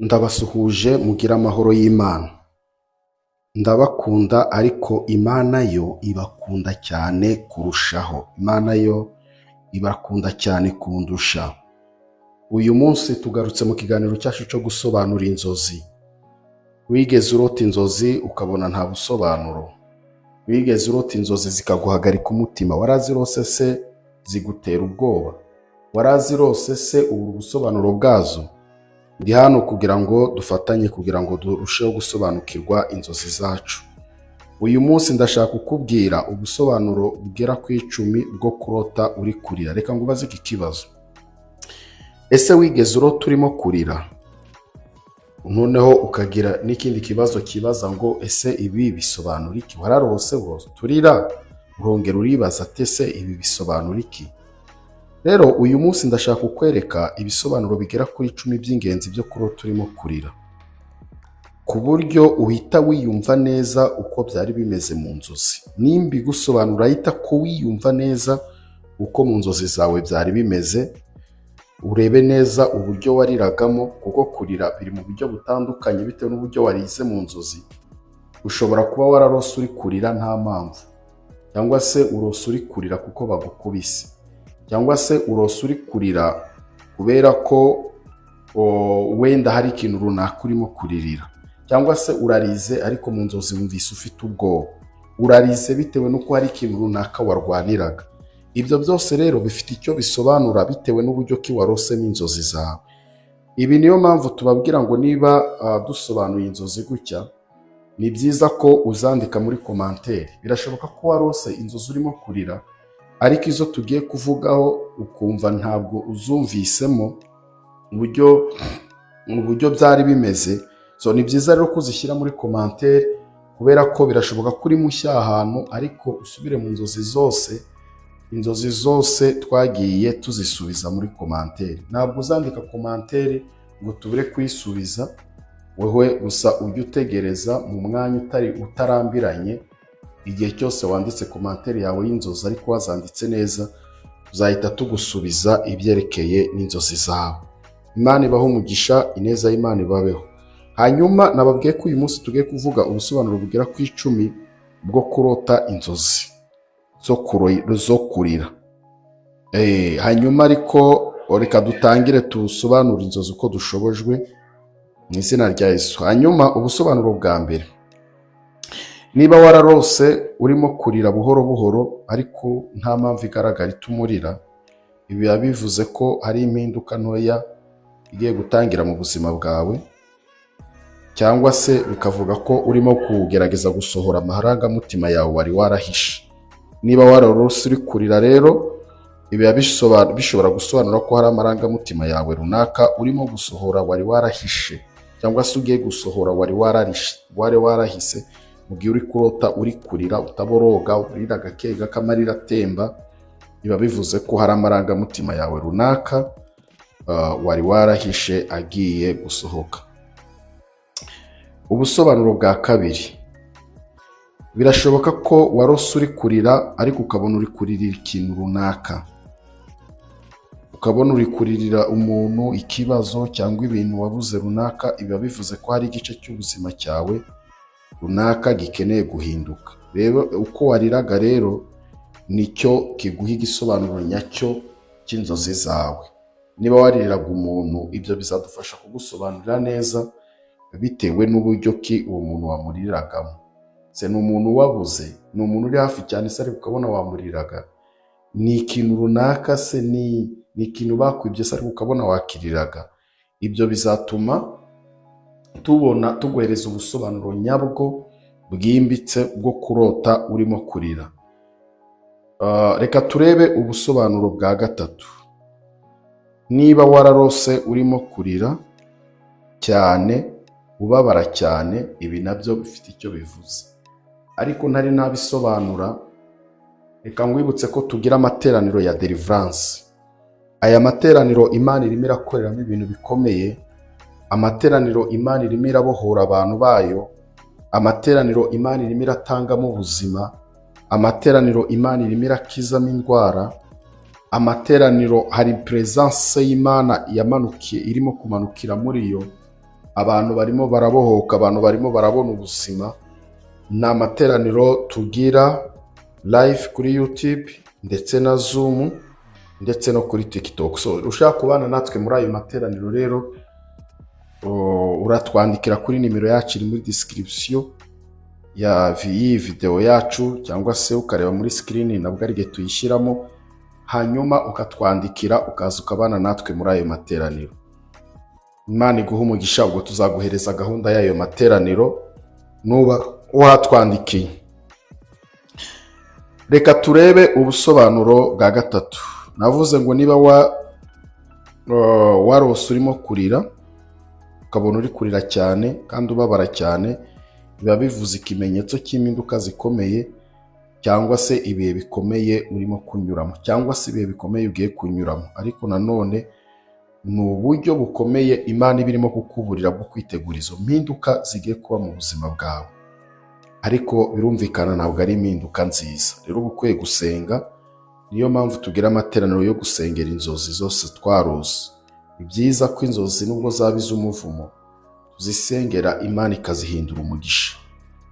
Ndabasuhuje mugira amahoro y'Imana. Ndabakunda ariko Imana yo ibakunda cyane kurushaho. Imana yo ibakunda cyane kundusha. Uyu munsi tugarutse mu kiganiro cyacu cyo gusobanura inzozi. Wigeze urota inzozi ukabona nta busobanuro? Wigeze urota inzozi zikaguhagarika umutima? Warazirose se zigutera ubwoba? Warazirose se ubu busobanuro bwazo? Ndi hano kugira ngo dufatanye kugira ngo durusheho gusobanukirwa inzozi zacu. Uyu munsi ndashaka kukubwira ubusobanuro bugera ku 10 bwo kurota uri kurira. Reka ngubaze iki kibazo. Ese wigeze urota urimo kurira? Noneho ukagira n'ikindi kibazo kibaza ngo ese ibi bisobanura iki? Wararose bose turira urongera uribaza ati ese ibi bisobanura iki? Rero uyu munsi ndashaka kukwereka ibisobanuro bigera kuri 10 by'ingenzi byo kurota urimo kurira, ku buryo uhita wiyumva neza uko byari bimeze mu nzozi. Nimba gusobanura ahita ko wiyumva neza uko mu nzozi zawe byari bimeze, urebe neza uburyo wariragamo, kuko kurira biri mu buryo butandukanye bitewe n'uburyo warize mu nzozi. Ushobora kuba wararose uri kurira nta mpamvu, cyangwa se urose uri kurira kuko bagukubise, cyangwa se urose uri kurira kubera ko wenda hari ikintu runaka urimo kuririra, cyangwa se urarize ariko mu nzozi wumvise ufite ubwoba. Urarize bitewe n'uko hari ikintu runaka warwaniraga. Ibyo byose rero bifite icyo bisobanura bitewe n'uburyo ki warosemo inzozi zawe. Ibi niyo mpamvu tubabwira ngo niba dusobanuye inzozi gutya, ni byiza ko uzandika muri commentaire. Birashoboka ko warose inzozi urimo kurira, ariko izo tugiye kuvugaho ukumva ntabwo uzumvisemo uburyo byari bimeze. So ni byiza rero kuzishyira muri commentaire, kubera ko birashoboka ko uri mushya ahantu, ariko usubire mu inzozi zose twagiye tuzisubiza muri commentaire. Ntabwo uzandika commentaire ngo tubure kwisubiza, wewe gusa ujye utegereza mu mwanya utarambiranye. Igihe cyose wanditse commentaire yawe y'inzozi ariko wazanditse neza, tuzahita tugusubiza ibyerekeye n'inzozi zawe. Imana ibaho umugisha, ineza y'Imana ibabeho. Hanyuma nababwiye ko uyu munsi tugiye kuvuga ubusobanuro bugera ku 10 bwo kurota inzozi zo kurira. Hanyuma ariko reka dutangire tusobanura inzozi uko dushobojwe mu izina rya Yesu. Hanyuma ubusobanuro bwa mbere: niba wararose urimo kurira buhoro buhoro ariko nta mpamvu igaragara ituma urira, ibi bivuze ko hari impinduka ntoya igiye gutangira mu buzima bwawe, cyangwa se bikavuga ko urimo kugerageza gusohora amarangamutima yawe wari warahishe. Niba wararose uri kurira rero, ibi bishobora gusobanura ko hari amarangamutima yawe runaka urimo gusohora wari warahishe, cyangwa se ugiye gusohora wari warahise. Mu gihe uri kurota uri kurira utaboroga, urira gake gake amarira atemba, biba bivuze ko hari amarangamutima yawe runaka wari warahishe agiye gusohoka. Ubusobanuro bwa kabiri: birashoboka ko warose uri kurira ariko ukabona uri kuririra ikintu runaka, ukabona uri kuririra umuntu, ikibazo cyangwa ibintu wabuze runaka. Biba bivuze ko hari igice cy'ubuzima cyawe runaka gikeneye guhinduka. Rero uko wariraga rero nicyo kiguha igisobanuro nyacyo cy'inzozi zawe. Niba wariraga umuntu, ibyo bizadufasha kugusobanurira neza bitewe n'uburyo ki uwo muntu wamuriragamo. Se ni umuntu wabuze, ni umuntu uri hafi cyane se ariko ukabona wamuriraga, ni ikintu runaka se, ni ikintu bakwibye se ariko ukabona wakiriraga. Ibyo bizatuma tuguhereza ubusobanuro nyabwo bwimbitse bwo kurota urimo kurira. Reka turebe ubusobanuro bwa gatatu: niba wararose urimo kurira cyane, ubabara cyane, ibi nabyo bifite icyo bivuze, ariko ntari nabisobanura. Reka ngwibutse ko tugira amateraniro ya deliverance. Aya materaniro Imana irimo irakoreramo ibintu bikomeye. Amateraniro Imana irimo irabohora abantu bayo. Amateraniro Imana irimo iratangamo ubuzima. Amateraniro Imana irimo irakizamo indwara. Amateraniro hari presence y'Imana yamanukiye, irimo kumanukira muri yo. abantu barimo barabohoka, abantu barimo barabona ubuzima. Ni amateraniro tugira live kuri YouTube ndetse na Zoom ndetse no kuri TikTok. So ushaka kubana natwe muri ayo materaniro rero, uratwandikira kuri nimero yacu iri muri description ya video yacu, cyangwa se ukareba muri screen nabwo ari gihe tuyishyiramo, hanyuma ukatwandikira ukaza ukabana natwe muri ayo materaniro. Imana iguha umugisha, ubwo tuzaguhereza gahunda y'ayo materaniro nuba watwandikiye. Reka turebe ubusobanuro bwa gatatu. Navuze ngo niba warose urimo kurira, ukabona uri kurira cyane kandi ubabara cyane, biba bivuze ikimenyetso cy'impinduka zikomeye, cyangwa se ibihe bikomeye urimo kunyuramo, cyangwa se ibihe bikomeye ugiye kunyuramo. Ariko nanone ni uburyo bukomeye Imana ibirimo kukuburira bwo kwitegura izo mpinduka zigiye kuba mu buzima bwawe. Ariko birumvikana ntabwo ari impinduka nziza. Rero ukwiye gusenga. Niyo mpamvu tugira amateraniro yo gusengera inzozi zose twarose. Ni byiza ko inzozi nubwo zaba iz'umuvumo tuzisengera Imana ikazihindura umugisha,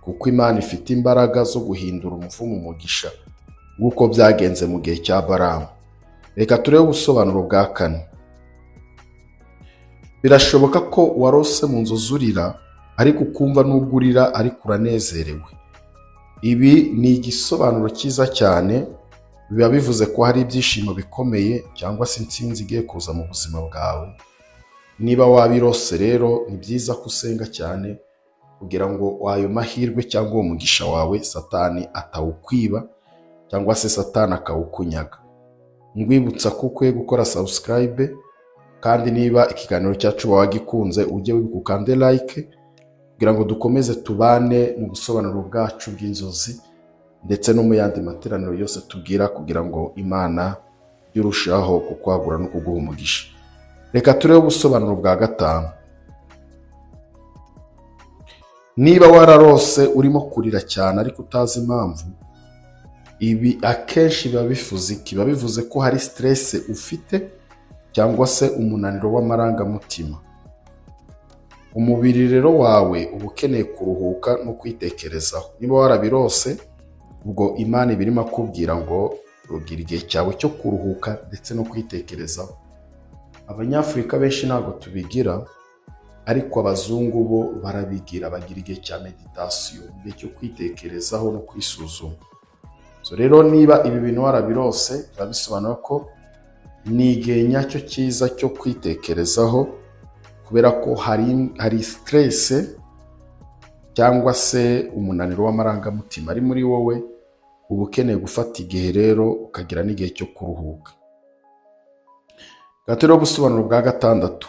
kuko Imana ifite imbaraga zo guhindura umuvumo umugisha, nk'uko byagenze mu gihe cya Balamu. Reka turebe ubusobanuro bwa kane. Birashoboka ko warose mu nzozi urira, ariko ukumva nubwo urira ariko uranezerewe. Ibi ni igisobanuro cyiza cyane. Biba bivuze ko hari ibyishimo bikomeye cyangwa se intsinzi igiye kuza mu buzima bwawe. Niba wabirose rero, ni byiza ko usenga cyane kugira ngo ayo mahirwe cyangwa uwo mugisha wawe Satani atawukwiba, cyangwa se Satani akawukunyaga. Ngwibutsa ko ukwiye gukora subscribe, kandi niba ikiganiro cyacu wagikunze ujye ukande like, kugira ngo dukomeze tubane mu busobanuro bwacu bw'inzozi ndetse no mu yandi materaniro yose tubwira, kugira ngo Imana irushaho kukwagura no kuguha umugisha. Reka turebe ubusobanuro bwa gatanu. Niba wararose urimo kurira cyane ariko utazi impamvu, ibi akenshi biba bivuze iki? Biba bivuze ko hari stress ufite, cyangwa se umunaniro w'amarangamutima. Umubiri rero wawe uba ukeneye kuruhuka no kwitekerezaho. Niba warabirose, ubwo Imana ibirimo kubwira ngo ugira igihe cyawe cyo kuruhuka ndetse no kwitekerezaho. Abanyafurika benshi ntabwo tubigira, ariko abazungu bo barabigira. Bagira igihe cya meditation, igihe cyo kwitekerezaho no kwisuzuma. So rero niba ibi bintu warabirose, biba bisobanura ko ni igihe nyacyo cyiza cyo kwitekerezaho, kubera ko hari stress cyangwa se umunaniro w'amarangamutima ari muri wowe. Uba ukeneye gufata igihe rero ukagira n'igihe cyo kuruhuka. Gatero ubusobanuro bwa gatandatu.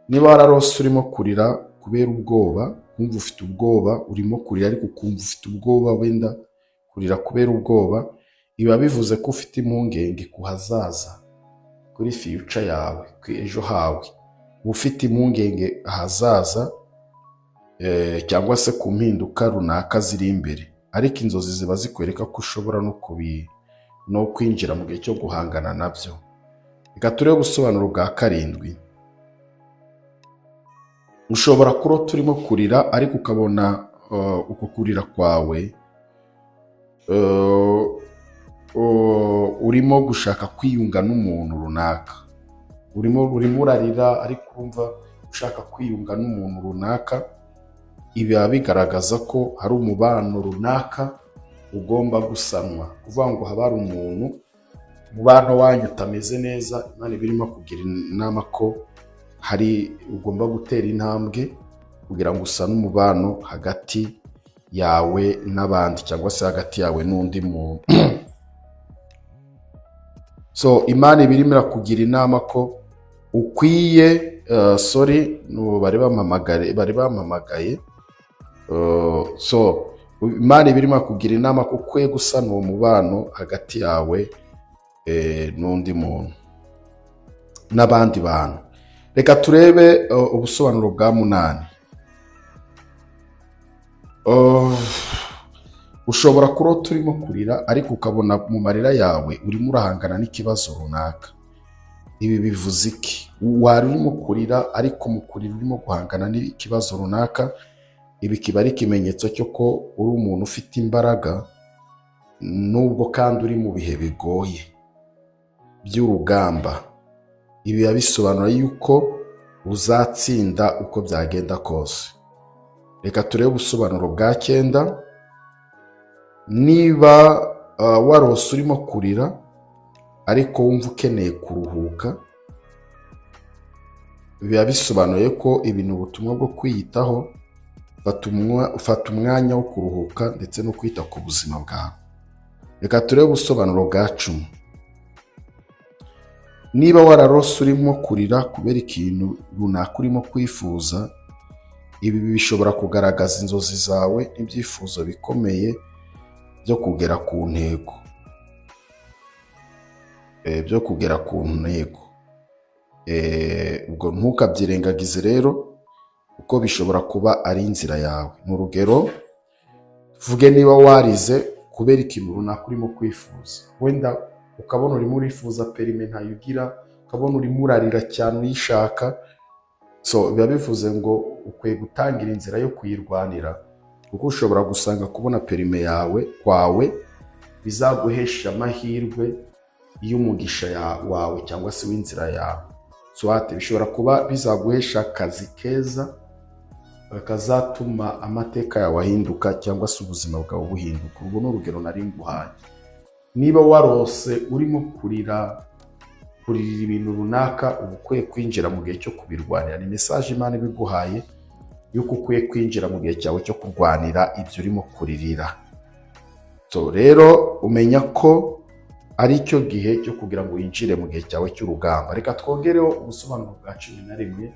Niba wararose urimo kurira kubera ubwoba, kumva ufite ubwoba, urimo kurira ariko ukumva ufite ubwoba, wenda kurira kubera ubwoba, biba bivuze ko ufite impungenge ku hazaza, kuri future yawe, ku ejo hawe. Ufite impungenge ahazaza, cyangwa se ku mpinduka runaka ziri imbere. Ariko inzozi ziba zikwereka ko ushobora no kwinjira mu gihe cyo guhangana nabyo. Reka turebe ubusobanuro bwa karindwi. Ushobora kurota urimo kurira ariko ukabona uko kurira kwawe urimo gushaka kwiyunga n'umuntu runaka. Urimo urarira ariko urumva ushaka kwiyunga n'umuntu runaka. Ibi biba bigaragaza ko hari umubano runaka ugomba gusanwa. Kuvuga ngo haba hari umuntu umubano wanyu utameze neza, Imana ibirimo kugira inama ko ugomba gutera intambwe kugira ngo usane umubano hagati yawe n'abandi, cyangwa se hagati yawe n'undi muntu. So Imana ibirimo irakugira inama ko ukwiye bari bampamagaye. So Imana ibirimo kugira inama ko ukwiye gusana uwo mubano hagati yawe n'undi muntu n'abandi bantu. Reka turebe ubusobanuro bwa munani. Ushobora kurota urimo kurira ariko ukabona mu marira yawe urimo urahangana n'ikibazo runaka. ibi bivuze iki? Wari urimo kurira ariko mu kurira urimo guhangana n'ikibazo runaka, ibi kiba ari ikimenyetso cyo ko uri umuntu ufite imbaraga, nubwo kandi uri mu bihe bigoye by'urugamba. Ibi biba bisobanura yuko uzatsinda uko byagenda kose. Reka turebe ubusobanuro bwa 9. Niba warose urimo kurira ariko wumva ukeneye kuruhuka, biba bisobanuye ko ibintu ubutumwa bwo kwiyitaho, ufata umwanya wo kuruhuka ndetse no kwita ku buzima bwawe. Reka turebe ubusobanuro bwa 10. Niba wararose urimo kurira kubera ikintu runaka urimo kwifuza, ibi bishobora kugaragaza inzozi zawe n'ibyifuzo bikomeye byo kugera ku ntego. Ubwo ntukabyirengagize rero, kuko bishobora kuba ari inzira yawe. Ni urugero, tuvuge niba warize kubera ikintu runaka urimo kwifuza, wenda ukabona urimo urifuza perime ntayo ugira, ukabona urimo urarira cyane uyishaka, biba bivuze ngo ukwiye gutangira inzira yo kuyirwanira, kuko ushobora gusanga kubona perime kwawe bizaguhesha amahirwe y'umugisha wawe cyangwa se w'inzira yawe. Bishobora kuba bizaguhesha akazi keza kazatuma amateka yawe ahinduka cyangwa se ubuzima bwawe buhinduka. Urwo ni urugero nari nguhaye. Niba warose urimo kuririra ibintu runaka, uba ukwiye kwinjira mu gihe cyo kubirwanira. Ni mesaje Imana ibiguhaye yuko ukwiye kwinjira mu gihe cyawe cyo kurwanira ibyo urimo kuririra. Rero umenya ko ari cyo gihe cyo kugira ngo winjire mu gihe cyawe cy'urugamba. Reka twongereho ubusobanuro bwa 11.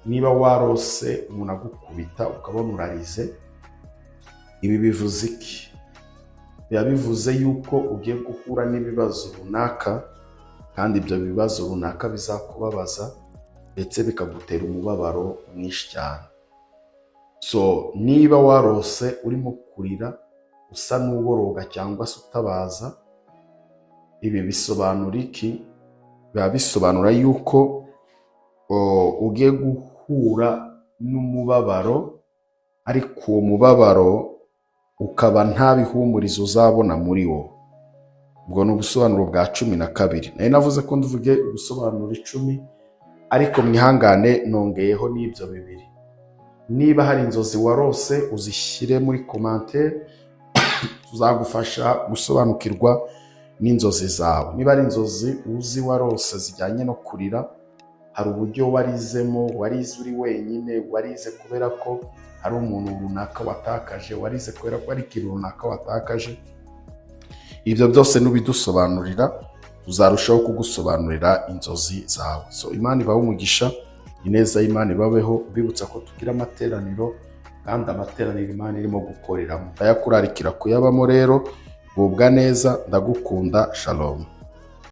Niba warose umuntu agukubita ukabona urarize, ibi bivuze iki? Biba bivuze yuko ugiye guhura n'ibibazo runaka, kandi ibyo bibazo runaka bizakubabaza ndetse bikagutera umubabaro mwinshi cyane. Niba warose urimo kurira usa n'uboroga cyangwa se utabaza, ibi bisobanura iki? Biba bisobanura yuko ugiye guhura n'umubabaro, ariko uwo mubabaro ukaba nta bihumurizo uzabona muri wo. Ubwo ni ubusobanuro bwa 12. Nari navuze ko nduvuge ubusobanuro 10, ariko mwihangane nongeyeho n'ibyo 2. Niba hari inzozi warose uzishyire muri commentaire, tuzagufasha gusobanukirwa n'inzozi zawe. Niba ari inzozi uzi warose zijyanye no kurira, hari uburyo warizemo, warize uri wenyine, warize kubera ko hari umuntu runaka watakaje, warize kubera ko ari ikintu runaka watakaje, ibyo byose nubidusobanurira, tuzarushaho kugusobanurira inzozi zawe. Imana ibahe umugisha, ineza y'Imana ibabeho. Bibutsa ko tugira amateraniro, kandi amateraniro Imana irimo gukoreramo. Ndayakurarikira kuyabamo rero. Gubwa neza, ndagukunda. Shalom.